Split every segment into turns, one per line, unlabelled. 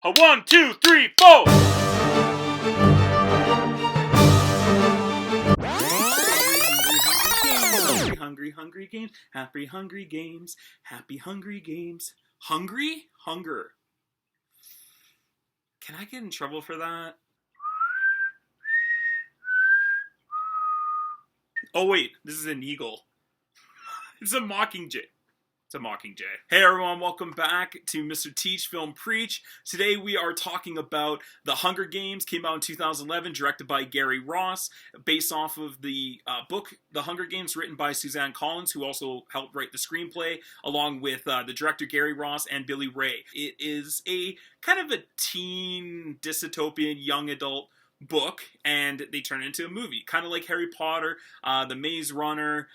A 1, 2, 3, 4. Hungry, hungry games. Happy hungry games. Happy hungry games. Hungry? Hunger. Can I get in trouble for that? Oh wait, this is an eagle. It's a mockingjay. It's a mockingjay. Hey everyone, welcome back to Mr. Teach Film Preach. Today we are talking about The Hunger Games. Came out in 2011, directed by Gary Ross, based off of the book The Hunger Games, written by Suzanne Collins, who also helped write the screenplay, along with the director Gary Ross and Billy Ray. It is a kind of a teen dystopian young adult book, and they turn it into a movie, kind of like Harry Potter, the Maze Runner,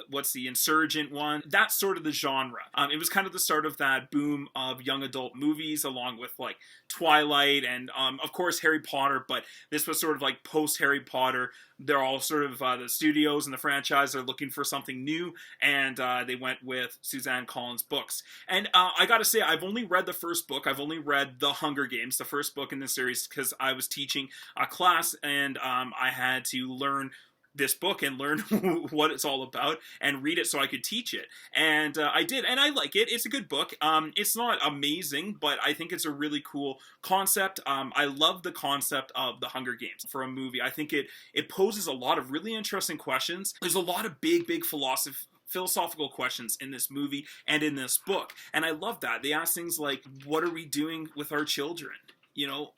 what's the Insurgent one, that's sort of the genre. It was kind of the start of that boom of young adult movies, along with like Twilight and of course Harry Potter, but this was sort of like post Harry Potter. They're all sort of the studios and the franchise are looking for something new, and they went with Suzanne Collins' books. And I gotta say, I've only read the first book. I've only read The Hunger Games, the first book in the series, because I was teaching a class, and I had to learn this book and learn what it's all about and read it so I could teach it. And I did, and I like it. It's a good book. It's not amazing, but I think it's a really cool concept. I love the concept of The Hunger Games for a movie. I think it poses a lot of really interesting questions. There's a lot of big philosophical questions in this movie and in this book, and I love that. They ask things like, what are we doing with our children? You know,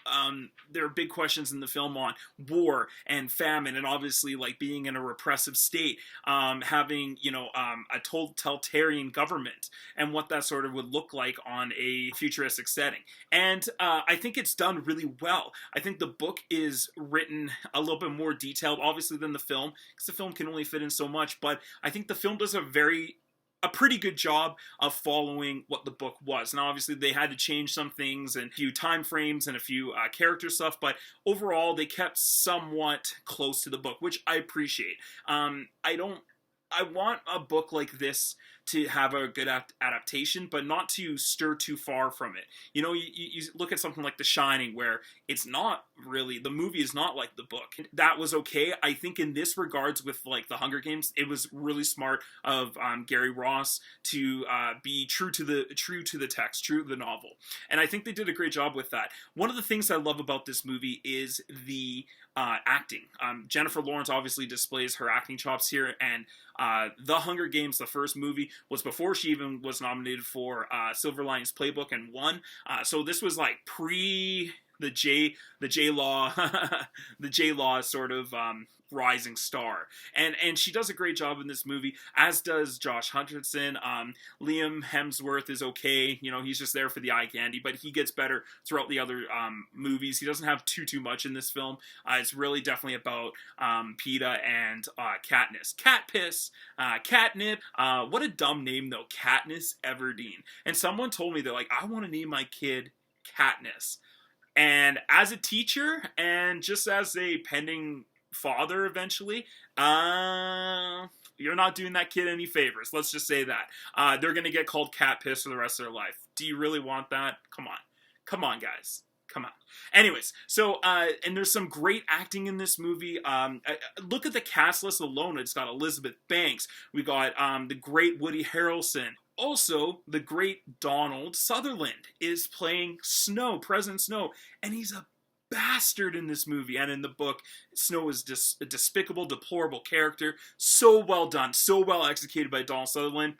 there are big questions in the film on war and famine, and obviously like being in a repressive state, having, you know, a totalitarian government, and what that sort of would look like on a futuristic setting. And I think it's done really well. I think the book is written a little bit more detailed, obviously, than the film, because the film can only fit in so much, but I think the film does a pretty good job of following what the book was. Now, obviously, they had to change some things and a few time frames and a few character stuff, but overall, they kept somewhat close to the book, which I appreciate. I want a book like this to have a good adaptation, but not to stir too far from it. You know, you look at something like The Shining, where it's not really, the movie is not like the book. That was okay. I think in this regards with like The Hunger Games, it was really smart of Gary Ross to be true to the text, true to the novel. And I think they did a great job with that. One of the things I love about this movie is the acting. Jennifer Lawrence obviously displays her acting chops here, and The Hunger Games, the first movie, was before she even was nominated for Silver Linings Playbook and won. So this was like pre the J Law the J Law sort of rising star, and she does a great job in this movie, as does Josh Hutcherson. Liam Hemsworth is okay, you know, he's just there for the eye candy, but he gets better throughout the other movies. He doesn't have too much in this film. It's really definitely about PETA and Katniss. Cat piss, catnip. What a dumb name though, Katniss Everdeen. And someone told me, they're like, I want to name my kid Katniss. And as a teacher, and just as a pending father eventually, you're not doing that kid any favors. Let's just say that. They're going to get called cat piss for the rest of their life. Do you really want that? Come on, guys. Come on. Anyways, so, and there's some great acting in this movie. Look at the cast list alone. It's got Elizabeth Banks. We got the great Woody Harrelson. Also, the great Donald Sutherland is playing Snow, President Snow, and he's a bastard in this movie. And in the book, Snow is a despicable, deplorable character. So well done, so well executed by Donald Sutherland.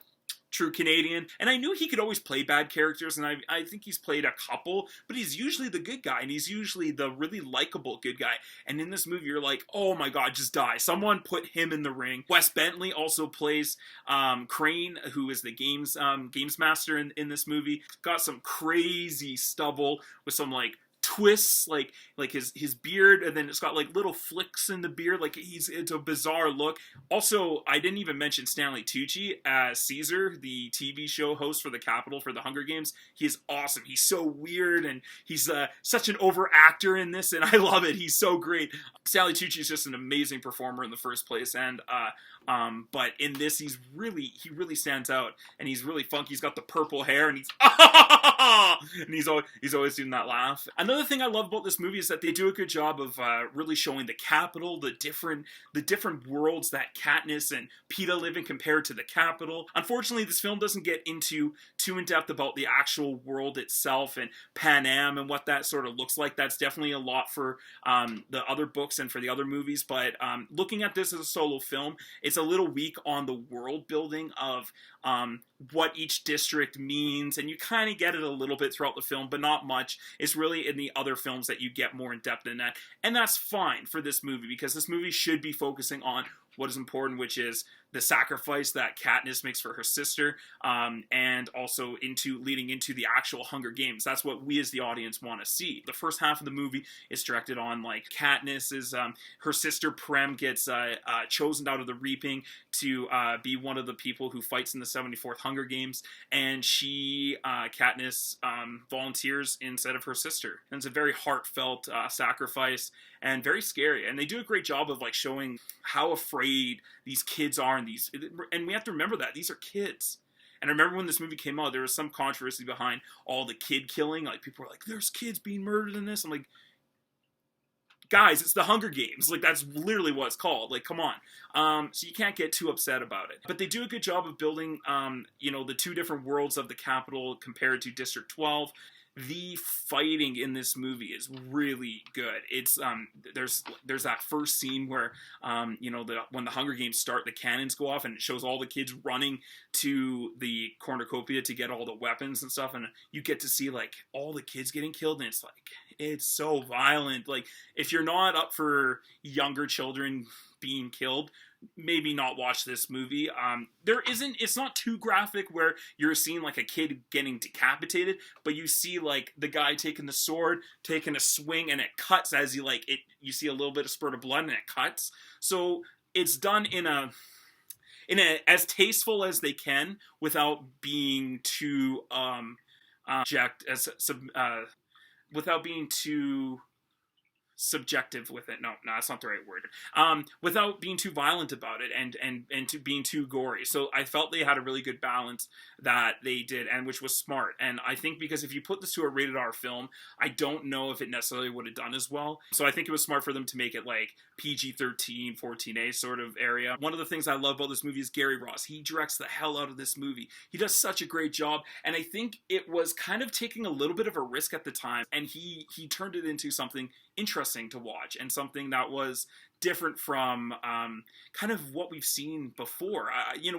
True Canadian. And I knew he could always play bad characters, and I think he's played a couple, but he's usually the good guy, and he's usually the really likable good guy. And in this movie, you're like, oh my god, just die. Someone put him in the ring. Wes Bentley also plays Crane, who is the games master in this movie. Got some crazy stubble with some like twists, like his beard, and then it's got like little flicks in the beard, like it's a bizarre look. Also, I didn't even mention Stanley Tucci as Caesar, the TV show host for the Capitol for the Hunger Games. He is awesome. He's so weird, and he's such an over actor in this, and I love it. He's so great. Stanley Tucci is just an amazing performer in the first place, and But in this, he really stands out, and he's really funky. He's got the purple hair, and he's always doing that laugh. Another thing I love about this movie is that they do a good job of really showing the capital, the different worlds that Katniss and Peeta live in compared to the capital. Unfortunately, this film doesn't get into too in depth about the actual world itself and Panem and what that sort of looks like. That's definitely a lot for the other books and for the other movies. But looking at this as a solo film, it's a little weak on the world building of what each district means, and you kind of get it a little bit throughout the film, but not much. It's really in the other films that you get more in depth in that, and that's fine for this movie, because this movie should be focusing on what is important, which is the sacrifice that Katniss makes for her sister, and also leading into the actual Hunger Games. That's what we as the audience want to see. The first half of the movie is directed on like Katniss her sister Prem gets chosen out of the Reaping to be one of the people who fights in the 74th Hunger Games, and Katniss volunteers instead of her sister. And it's a very heartfelt sacrifice and very scary. And they do a great job of like showing how afraid these kids are, and we have to remember that these are kids. And I remember when this movie came out, there was some controversy behind all the kid killing. Like, people were like, there's kids being murdered in this. I'm like, guys, it's the Hunger Games. Like, that's literally what it's called. Like, come on. So you can't get too upset about it. But they do a good job of building, the two different worlds of the capital compared to District 12. The fighting in this movie is really good. It's there's that first scene where when the Hunger Games start, the cannons go off, and it shows all the kids running to the cornucopia to get all the weapons and stuff, and you get to see like all the kids getting killed, and it's so violent. Like, if you're not up for younger children being killed, maybe not watch this movie. It's not too graphic where you're seeing like a kid getting decapitated, but you see like the guy taking the sword, taking a swing, and it cuts as you see a little bit of spurt of blood, and it cuts. So it's done in a as tasteful as they can without being too without being too subjective with it. No, that's not the right word. Without being too violent about it and to being too gory. So I felt they had a really good balance that they did, and which was smart. And I think because if you put this to a rated R film, I don't know if it necessarily would have done as well. So I think it was smart for them to make it like PG-13, 14A sort of area. One of the things I love about this movie is Gary Ross. He directs the hell out of this movie. He does such a great job, and I think it was kind of taking a little bit of a risk at the time, and he turned it into something interesting to watch, and something that was different from kind of what we've seen before.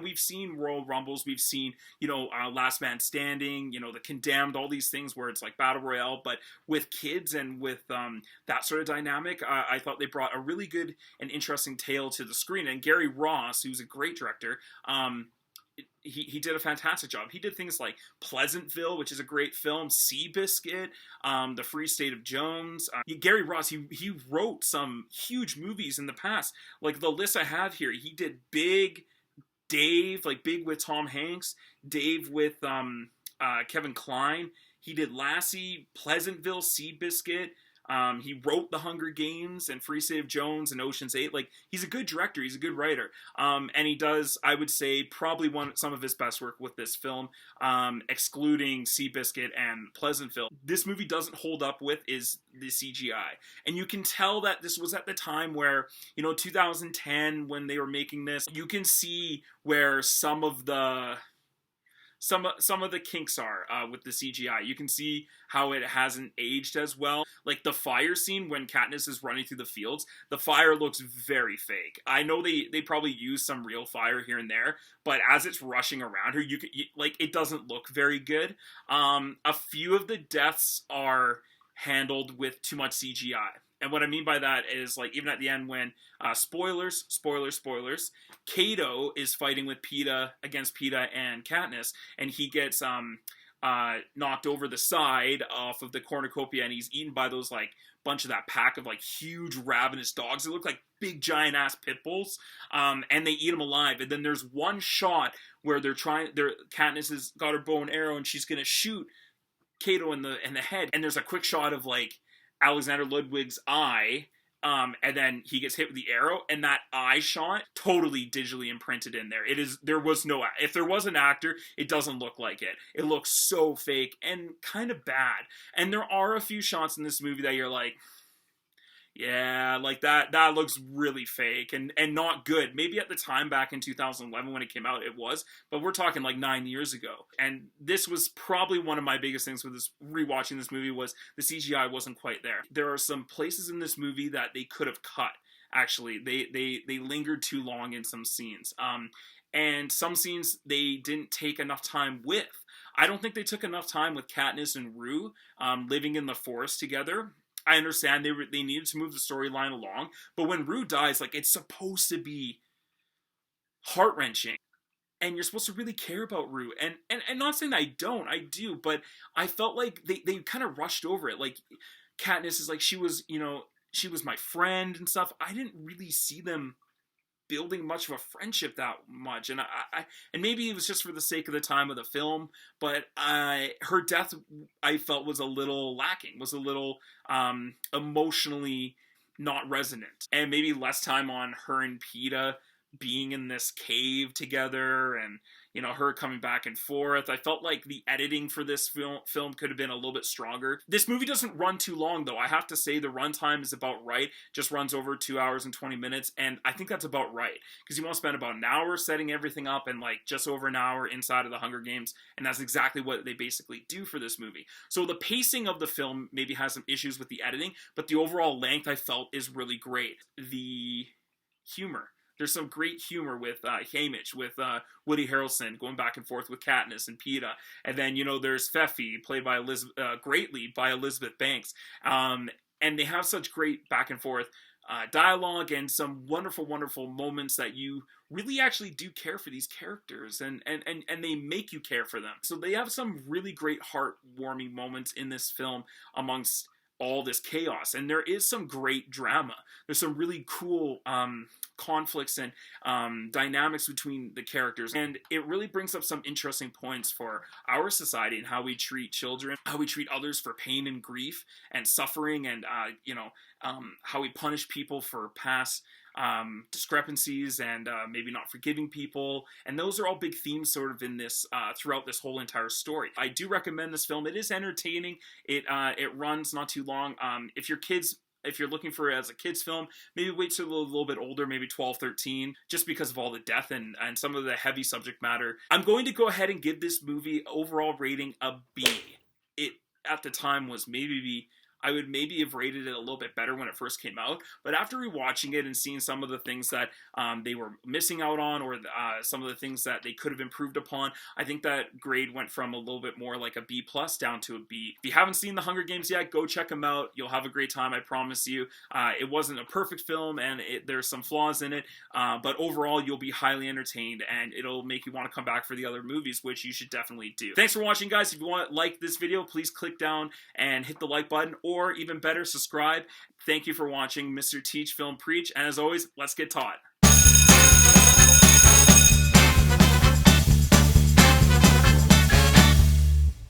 We've seen Royal Rumbles, we've seen Last Man Standing, The Condemned, all these things where it's like Battle Royale, but with kids and with that sort of dynamic. I thought they brought a really good and interesting tale to the screen, and Gary Ross, who's a great director, he did a fantastic job. He did things like Pleasantville, which is a great film, Seabiscuit, The Free State of Jones. Gary Ross, he wrote some huge movies in the past. Like the list I have here, he did Big, Dave, like Big with Tom Hanks, Dave with Kevin Kline. He did Lassie, Pleasantville, Seabiscuit. He wrote The Hunger Games and Free State of Jones and Ocean's 8. Like, he's a good director. He's a good writer. And he does, I would say, probably some of his best work with this film, excluding Seabiscuit and Pleasantville. This movie doesn't hold up with is the CGI. And you can tell that this was at the time where, 2010, when they were making this, you can see where some of the kinks are with the CGI. You can see how it hasn't aged as well. Like the fire scene when Katniss is running through the fields, the fire looks very fake. I know they probably use some real fire here and there, but as it's rushing around her, it doesn't look very good. A few of the deaths are handled with too much CGI. And what I mean by that is, like, even at the end when, spoilers, Cato is fighting with against Peeta and Katniss, and he gets, knocked over the side off of the cornucopia, and he's eaten by those, like, bunch of that pack of, like, huge ravenous dogs. They look like big, giant-ass pit bulls, and they eat him alive. And then there's one shot where Katniss has got her bow and arrow, and she's gonna shoot Cato in the head, and there's a quick shot of, like, Alexander Ludwig's eye, And then he gets hit with the arrow, and that eye shot totally digitally imprinted in there. If there was an actor, it doesn't look like it. It looks so fake and kind of bad. And there are a few shots in this movie that you're like, yeah, like that looks really fake and not good. Maybe at the time back in 2011 when it came out, it was, but we're talking like 9 years ago. And this was probably one of my biggest things with this rewatching this movie was the CGI wasn't quite there. There are some places in this movie that they could have cut. Actually, they lingered too long in some scenes. And some scenes they didn't take enough time with. I don't think they took enough time with Katniss and Rue living in the forest together. I understand they needed to move the storyline along, but when Rue dies, like, it's supposed to be heart-wrenching, and you're supposed to really care about Rue, and not saying that I do, but I felt like they kind of rushed over it. Like, Katniss is like, she was my friend and stuff. I didn't really see them building much of a friendship that much, and and maybe it was just for the sake of the time of the film, but her death I felt was a little lacking, was a little emotionally not resonant, and maybe less time on her and Peeta being in this cave together, and her coming back and forth. I felt like the editing for this film could have been a little bit stronger. This movie doesn't run too long, though. I have to say the runtime is about right. Just runs over 2 hours and 20 minutes, and I think that's about right, because you want to spend about an hour setting everything up and like just over an hour inside of the Hunger Games, and that's exactly what they basically do for this movie. So the pacing of the film maybe has some issues with the editing, but the overall length I felt is really great. The humor. There's some great humor with Haymitch, with Woody Harrelson going back and forth with Katniss and Peeta. And then, there's Pfeffy, played by greatly by Elizabeth Banks. And they have such great back and forth dialogue and some wonderful, wonderful moments that you really actually do care for these characters, and they make you care for them. So they have some really great heartwarming moments in this film amongst all this chaos, and there is some great drama. There's some really cool conflicts and dynamics between the characters, and it really brings up some interesting points for our society and how we treat children, how we treat others for pain and grief and suffering, and how we punish people for past discrepancies and maybe not forgiving people. And those are all big themes sort of in this throughout this whole entire story. I do recommend this film. It is entertaining. It runs not too long. If you're looking for it as a kid's film, maybe wait till a little bit older, maybe 12, 13, just because of all the death and some of the heavy subject matter. I'm going to go ahead and give this movie overall rating a B. It, at the time, was I would maybe have rated it a little bit better when it first came out, but after rewatching it and seeing some of the things that they were missing out on, or some of the things that they could have improved upon, I think that grade went from a little bit more like a B plus down to a B. If you haven't seen The Hunger Games yet, go check them out. You'll have a great time, I promise you. It wasn't a perfect film, and there's some flaws in it, but overall you'll be highly entertained, and it'll make you want to come back for the other movies, which you should definitely do. Thanks for watching, guys. If you want to like this video, please click down and hit the like button, or even better, subscribe. Thank you for watching Mr. Teach Film Preach, and as always, let's get taught.